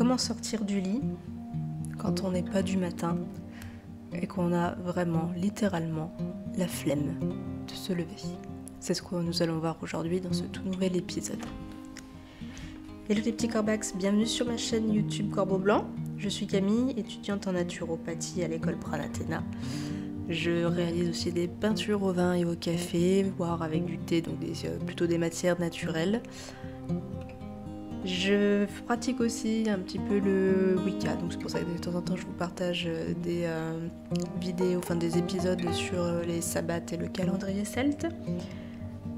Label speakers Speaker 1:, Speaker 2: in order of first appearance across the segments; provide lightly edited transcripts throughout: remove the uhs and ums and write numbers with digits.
Speaker 1: comment sortir du lit quand on n'est pas du matin et qu'on a vraiment, littéralement, la flemme de se lever. C'est ce que nous allons voir aujourd'hui dans ce tout nouvel épisode. Hello les petits Corbax, bienvenue sur ma chaîne YouTube Corbeau Blanc. Je suis Camille, étudiante en naturopathie à l'école Pranathéna. Je réalise aussi des peintures au vin et au café, voire avec du thé, donc plutôt des matières naturelles. Je pratique aussi un petit peu le Wicca, donc c'est pour ça que de temps en temps je vous partage des vidéos, enfin des épisodes sur les sabbats et le calendrier celte.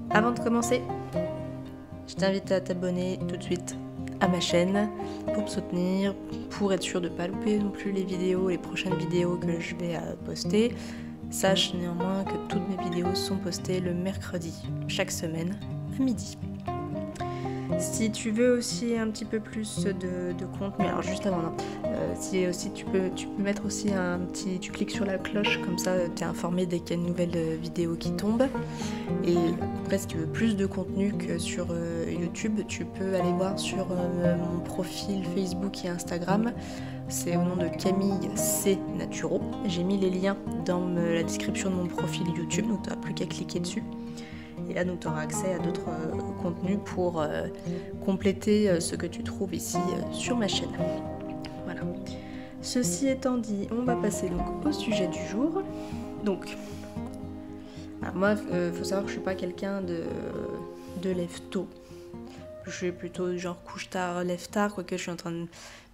Speaker 1: Avant de commencer, je t'invite à t'abonner tout de suite à ma chaîne pour me soutenir, pour être sûr de ne pas louper non plus les prochaines vidéos que je vais poster. Sache néanmoins que toutes mes vidéos sont postées le mercredi, chaque semaine, à midi. Si tu veux aussi un petit peu plus de contenu, alors juste avant, non. Si aussi tu peux mettre aussi tu cliques sur la cloche, comme ça tu es informé dès qu'il y a une nouvelle vidéo qui tombe. Et après, si tu veux plus de contenu que sur YouTube, tu peux aller voir sur mon profil Facebook et Instagram. C'est au nom de Camille C Naturo. J'ai mis les liens dans la description de mon profil YouTube, donc tu n'as plus qu'à cliquer dessus. Et là, tu auras accès à d'autres contenus pour compléter ce que tu trouves ici sur ma chaîne. Voilà. Ceci étant dit, on va passer donc au sujet du jour. Donc, alors moi, faut savoir que je suis pas quelqu'un de lève tôt. Je suis plutôt genre couche tard, lève tard, quoique je suis en train de...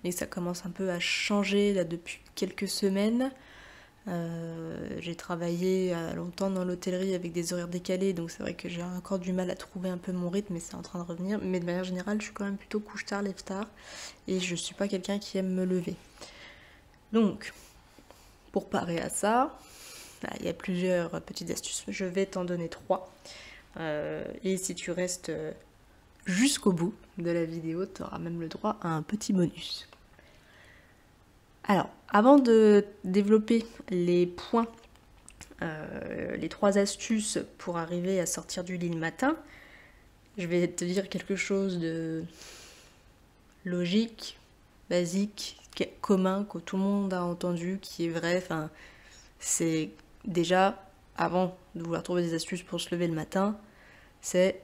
Speaker 1: Mais ça commence un peu à changer là depuis quelques semaines. J'ai travaillé longtemps dans l'hôtellerie avec des horaires décalés, donc c'est vrai que j'ai encore du mal à trouver un peu mon rythme, mais c'est en train de revenir. Mais de manière générale, je suis quand même plutôt couche tard, lève tard, et je suis pas quelqu'un qui aime me lever. Donc, pour parer à ça, il y a plusieurs petites astuces. Je vais t'en donner 3. Et si tu restes jusqu'au bout de la vidéo, tu auras même le droit à un petit bonus. Alors, avant de développer les points, les 3 astuces pour arriver à sortir du lit le matin, je vais te dire quelque chose de logique, basique, commun, que tout le monde a entendu, qui est vrai. Enfin, c'est déjà, avant de vouloir trouver des astuces pour se lever le matin, c'est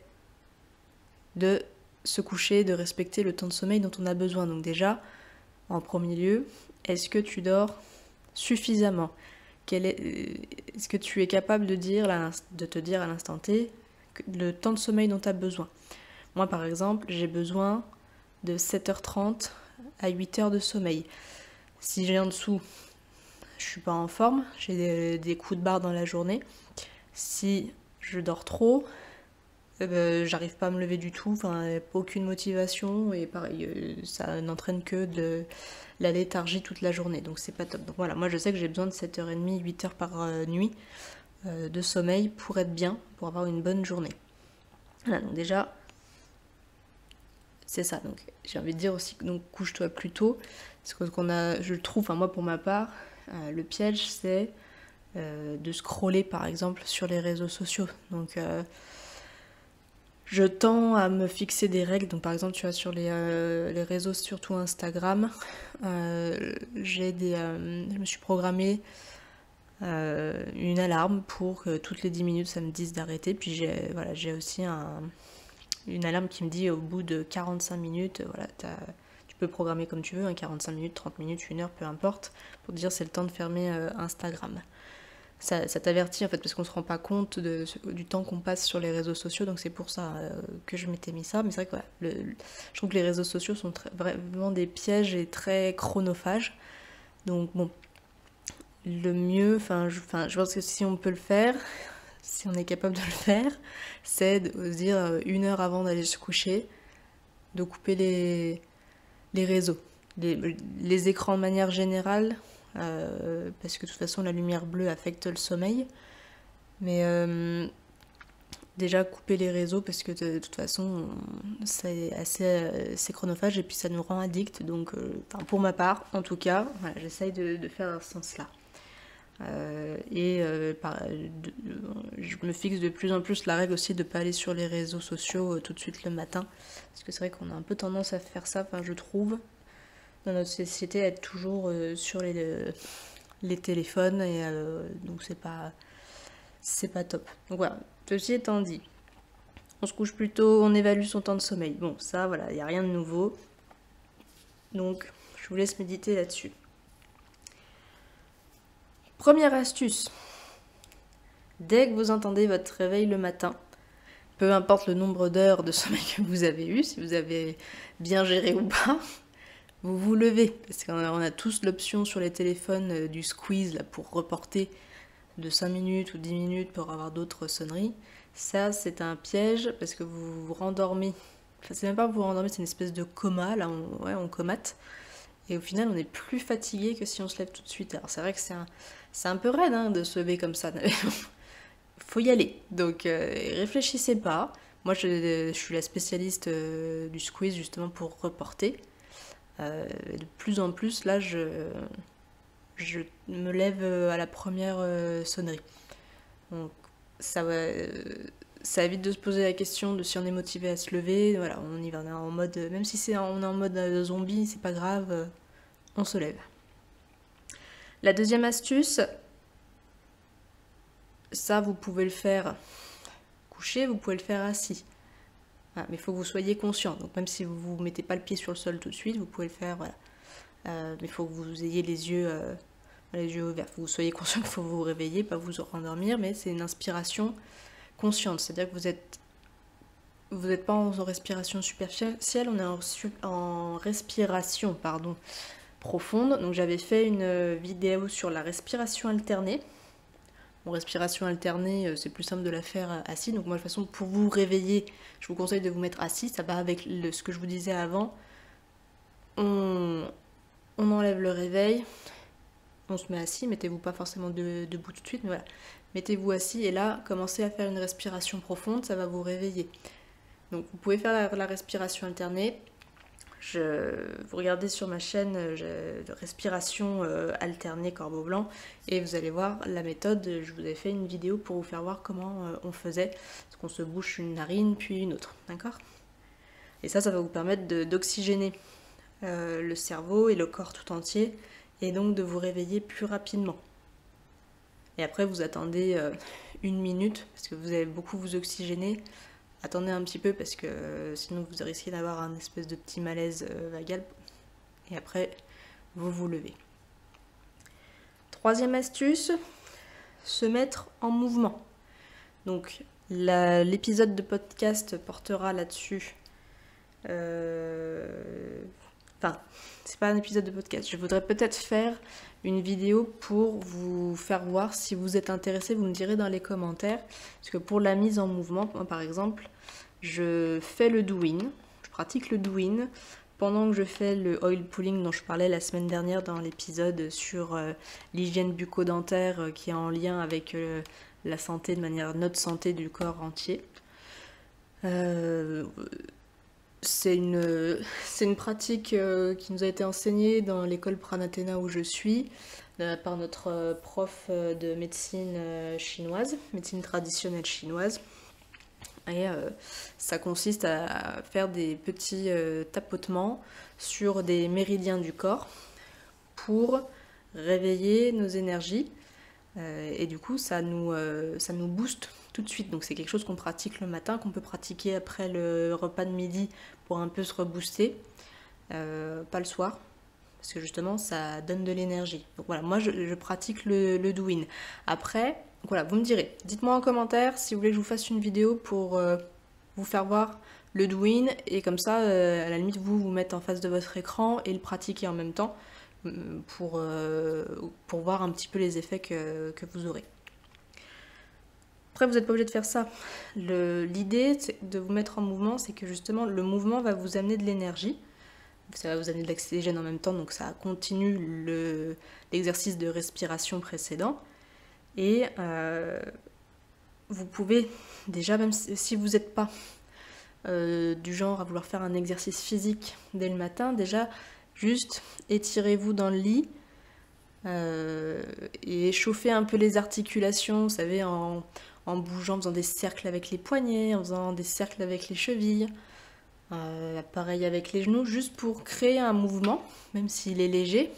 Speaker 1: de se coucher, de respecter le temps de sommeil dont on a besoin. Donc déjà, en premier lieu, est-ce que tu dors suffisamment ? Est-ce que tu es capable de te dire à l'instant T le temps de sommeil dont tu as besoin ? Moi, par exemple, j'ai besoin de 7h30 à 8h de sommeil. Si j'ai en dessous, je suis pas en forme, j'ai des coups de barre dans la journée. Si je dors trop, j'arrive pas à me lever du tout, aucune motivation, et pareil, ça n'entraîne que de la léthargie toute la journée, donc c'est pas top. Donc voilà, moi je sais que j'ai besoin de 7h30, 8h par nuit de sommeil pour être bien, pour avoir une bonne journée. Voilà, donc déjà, c'est ça. Donc j'ai envie de dire aussi, donc couche-toi plus tôt, parce que je trouve, moi pour ma part, le piège c'est de scroller par exemple sur les réseaux sociaux. Donc je tends à me fixer des règles, donc par exemple tu vois sur les réseaux, surtout Instagram, je me suis programmée une alarme pour que toutes les 10 minutes ça me dise d'arrêter, puis j'ai aussi une alarme qui me dit au bout de 45 minutes, tu peux programmer comme tu veux, 45 minutes, 30 minutes, 1 heure, peu importe, pour te dire c'est le temps de fermer Instagram. Ça t'avertit en fait, parce qu'on se rend pas compte du temps qu'on passe sur les réseaux sociaux, donc c'est pour ça que je m'étais mis ça. Mais c'est vrai que je trouve que les réseaux sociaux sont vraiment des pièges et très chronophages. Donc bon, le mieux, je pense que si on peut le faire, si on est capable de le faire, c'est de se dire 1 heure avant d'aller se coucher, de couper les réseaux, les écrans de manière générale. Parce que de toute façon la lumière bleue affecte le sommeil, mais déjà couper les réseaux, parce que de toute façon c'est assez chronophage et puis ça nous rend addicts, donc pour ma part en tout cas, voilà, j'essaye de faire dans ce sens là. Je me fixe de plus en plus la règle aussi de ne pas aller sur les réseaux sociaux tout de suite le matin, parce que c'est vrai qu'on a un peu tendance à faire ça, je trouve. dans notre société être toujours sur les téléphones et donc c'est pas top. Donc voilà, ceci étant dit, on se couche plus tôt, on évalue son temps de sommeil. Bon, ça voilà, il n'y a rien de nouveau. Donc je vous laisse méditer là-dessus. Première astuce, dès que vous entendez votre réveil le matin, peu importe le nombre d'heures de sommeil que vous avez eu, si vous avez bien géré ou pas, vous vous levez. Parce qu'on a tous l'option sur les téléphones du squeeze là, pour reporter de 5 minutes ou 10 minutes pour avoir d'autres sonneries. Ça, c'est un piège parce que vous vous rendormez. Enfin, c'est même pas vous rendormez, c'est une espèce de coma, là, on comate. Et au final, on est plus fatigué que si on se lève tout de suite. Alors c'est vrai que c'est un peu raide hein, de se lever comme ça. Faut y aller. Donc réfléchissez pas. Moi je suis la spécialiste du squeeze justement pour reporter. De plus en plus là je me lève à la première sonnerie. Donc ça évite de se poser la question de si on est motivé à se lever. Voilà, on y va, on est en mode, même si on est en mode zombie, c'est pas grave, on se lève. La deuxième astuce, ça vous pouvez le faire couché, vous pouvez le faire assis. Ah, mais il faut que vous soyez conscient. Donc même si vous ne mettez pas le pied sur le sol tout de suite, vous pouvez le faire. Voilà. Mais il faut que vous ayez les yeux ouverts. Il faut que vous soyez conscient qu'il faut vous réveiller, pas vous rendormir, mais c'est une inspiration consciente. C'est-à-dire que vous n'êtes pas en respiration superficielle, on est en respiration profonde. Donc j'avais fait une vidéo sur la respiration alternée. Bon, respiration alternée, c'est plus simple de la faire assis. Donc moi de toute façon, pour vous réveiller, je vous conseille de vous mettre assis. Ça va avec ce que je vous disais avant. On enlève le réveil, on se met assis. Mettez-vous pas forcément debout tout de suite, mais voilà. Mettez-vous assis et là, commencez à faire une respiration profonde, ça va vous réveiller. Donc vous pouvez faire la respiration alternée. Vous regardez sur ma chaîne de respiration alternée corbeau blanc et vous allez voir la méthode. Je vous ai fait une vidéo pour vous faire voir comment on faisait. Parce qu'on se bouche une narine puis une autre, d'accord? Et ça va vous permettre d'oxygéner le cerveau et le corps tout entier et donc de vous réveiller plus rapidement. Et après vous attendez 1 minute parce que vous allez beaucoup vous oxygéner. Attendez un petit peu parce que sinon vous risquez d'avoir un espèce de petit malaise vagal. Et après, vous vous levez. Troisième astuce, se mettre en mouvement. Donc l'épisode de podcast portera là-dessus. Enfin, c'est pas un épisode de podcast. Je voudrais peut-être faire une vidéo pour vous faire voir si vous êtes intéressé. Vous me direz dans les commentaires. Parce que pour la mise en mouvement, moi, par exemple, je fais le Douyin. Je pratique le Douyin pendant que je fais le oil pulling dont je parlais la semaine dernière dans l'épisode sur l'hygiène bucco-dentaire qui est en lien avec la santé de manière, notre santé du corps entier. C'est une pratique qui nous a été enseignée dans l'école Pranatena où je suis, par notre prof de médecine chinoise, médecine traditionnelle chinoise. Et ça consiste à faire des petits tapotements sur des méridiens du corps pour réveiller nos énergies. Et du coup, ça nous booste tout de suite. Donc c'est quelque chose qu'on pratique le matin, qu'on peut pratiquer après le repas de midi pour un peu se rebooster. Pas le soir, parce que justement, ça donne de l'énergie. Donc voilà, moi je pratique le Douyin. Après, voilà, vous me direz. Dites-moi en commentaire si vous voulez que je vous fasse une vidéo pour vous faire voir le Douyin. Et comme ça, à la limite, vous mettre en face de votre écran et le pratiquer en même temps pour voir un petit peu les effets que vous aurez. Après, vous n'êtes pas obligé de faire ça. L'idée de vous mettre en mouvement, c'est que justement, le mouvement va vous amener de l'énergie. Ça va vous amener de l'oxygène en même temps, donc ça continue l'exercice de respiration précédent. Et vous pouvez, déjà, même si vous n'êtes pas du genre à vouloir faire un exercice physique dès le matin, déjà, juste étirez-vous dans le lit et chauffez un peu les articulations, vous savez, en bougeant, en faisant des cercles avec les poignets, en faisant des cercles avec les chevilles. Pareil avec les genoux, juste pour créer un mouvement, même s'il est léger,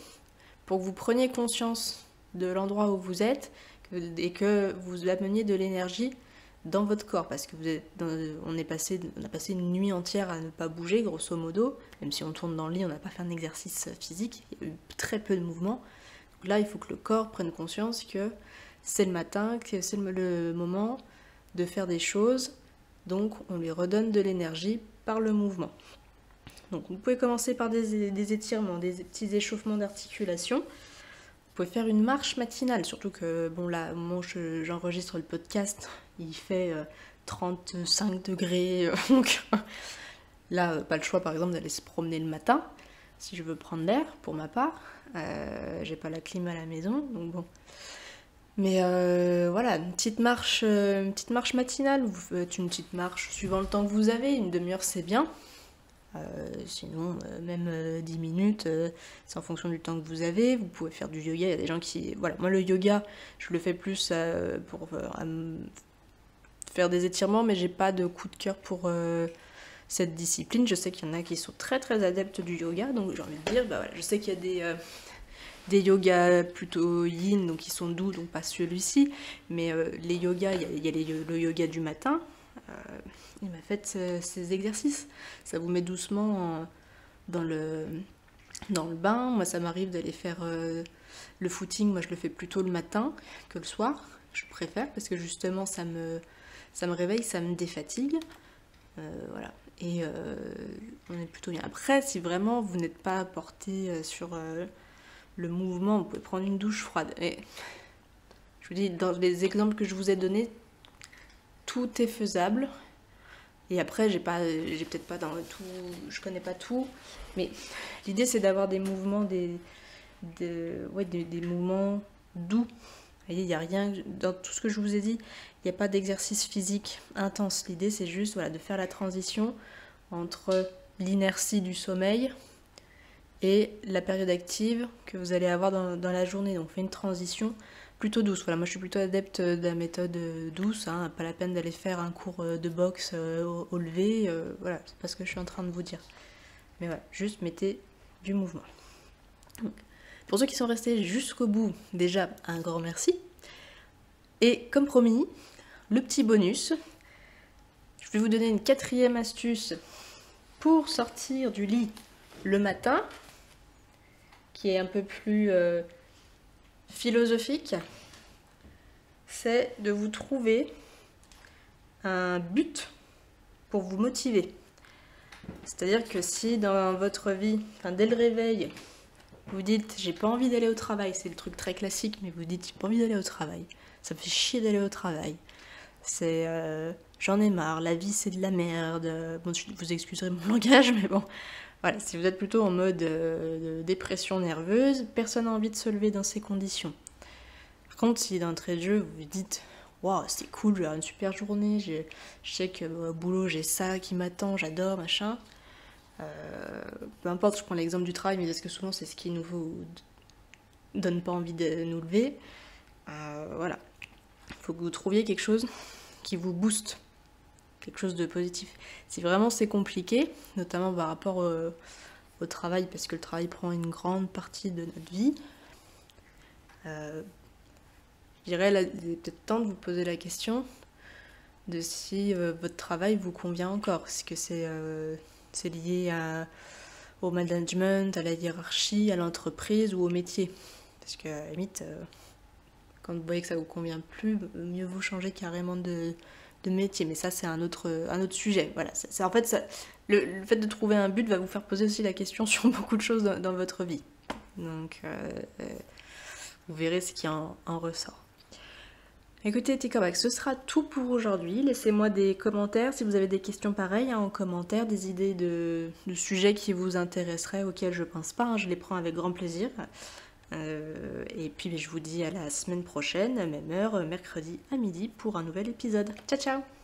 Speaker 1: pour que vous preniez conscience de l'endroit où vous êtes et que vous ameniez de l'énergie dans votre corps, parce que on a passé une nuit entière à ne pas bouger, grosso modo, même si on tourne dans le lit, on n'a pas fait un exercice physique, il y a eu très peu de mouvement. Donc là, il faut que le corps prenne conscience que c'est le matin, que c'est le moment de faire des choses, donc on lui redonne de l'énergie par le mouvement. Donc vous pouvez commencer par des étirements, des petits échauffements d'articulation. Vous pouvez faire une marche matinale, surtout que bon là, au moment où j'enregistre le podcast, il fait 35 degrés, donc là, pas le choix par exemple d'aller se promener le matin, si je veux prendre l'air, pour ma part. J'ai pas la clim à la maison, donc bon. Mais voilà, une petite marche matinale, vous faites une petite marche suivant le temps que vous avez, une demi-heure c'est bien. Sinon, même 10 minutes, c'est en fonction du temps que vous avez. Vous pouvez faire du yoga. Il y a des gens qui... Voilà, moi le yoga, je le fais plus pour faire des étirements, mais j'ai pas de coup de cœur pour cette discipline. Je sais qu'il y en a qui sont très très adeptes du yoga, donc j'ai envie de dire, bah voilà, je sais qu'il y a des yogas plutôt yin, donc qui sont doux, donc pas celui-ci, mais les yogas, il y a le yoga du matin. Il m'a fait ces exercices. Ça vous met doucement dans le bain. Moi, ça m'arrive d'aller faire le footing. Moi, je le fais plutôt le matin que le soir. Je préfère parce que justement, ça me réveille, ça me défatigue. Voilà. Et on est plutôt bien. Après, si vraiment vous n'êtes pas porté sur le mouvement, vous pouvez prendre une douche froide. Et je vous dis, dans les exemples que je vous ai donnés, tout est faisable. Et après, j'ai peut-être pas dans tout, je connais pas tout, mais l'idée c'est d'avoir des mouvements, des mouvements doux. Vous voyez, il n'y a rien, dans tout ce que je vous ai dit, il n'y a pas d'exercice physique intense. L'idée c'est juste voilà, de faire la transition entre l'inertie du sommeil et la période active que vous allez avoir dans la journée. Donc on fait une transition plutôt douce. Voilà, moi je suis plutôt adepte de la méthode douce, hein, pas la peine d'aller faire un cours de boxe au lever, voilà, c'est pas ce que je suis en train de vous dire. Mais voilà, juste mettez du mouvement. Donc, pour ceux qui sont restés jusqu'au bout, déjà un grand merci. Et comme promis, le petit bonus, je vais vous donner une 4e astuce pour sortir du lit le matin, qui est un peu plus philosophique, c'est de vous trouver un but pour vous motiver. C'est-à-dire que si dans votre vie, dès le réveil, vous dites j'ai pas envie d'aller au travail, c'est le truc très classique, mais vous dites j'ai pas envie d'aller au travail, ça me fait chier d'aller au travail, c'est j'en ai marre, la vie c'est de la merde, bon vous excuserez mon langage, mais bon. Voilà, si vous êtes plutôt en mode de dépression nerveuse, personne n'a envie de se lever dans ces conditions. Par contre, si d'entrée de jeu, vous vous dites « Waouh, c'est cool, j'ai une super journée, je sais qu'au boulot, j'ai ça qui m'attend, j'adore, machin. » Peu importe, je prends l'exemple du travail, mais parce que souvent, c'est ce qui nous donne pas envie de nous lever. Voilà. Il faut que vous trouviez quelque chose qui vous booste. Quelque chose de positif. Si vraiment c'est compliqué, notamment par rapport au travail, parce que le travail prend une grande partie de notre vie, je dirais là, il est peut-être temps de vous poser la question de si votre travail vous convient encore. Est-ce que c'est lié au management, à la hiérarchie, à l'entreprise ou au métier? Parce que à la limite, quand vous voyez que ça vous convient plus, mieux vaut changer carrément de métier, mais ça c'est un autre sujet. Voilà, en fait le fait de trouver un but va vous faire poser aussi la question sur beaucoup de choses dans votre vie. Donc vous verrez ce qui en ressort. Écoutez Ticobac, ce sera tout pour aujourd'hui. Laissez-moi des commentaires si vous avez des questions pareilles en commentaire, des idées de sujets qui vous intéresseraient, auxquels je pense pas, je les prends avec grand plaisir. Et puis je vous dis à la semaine prochaine, même heure, mercredi à midi, pour un nouvel épisode. Ciao ciao!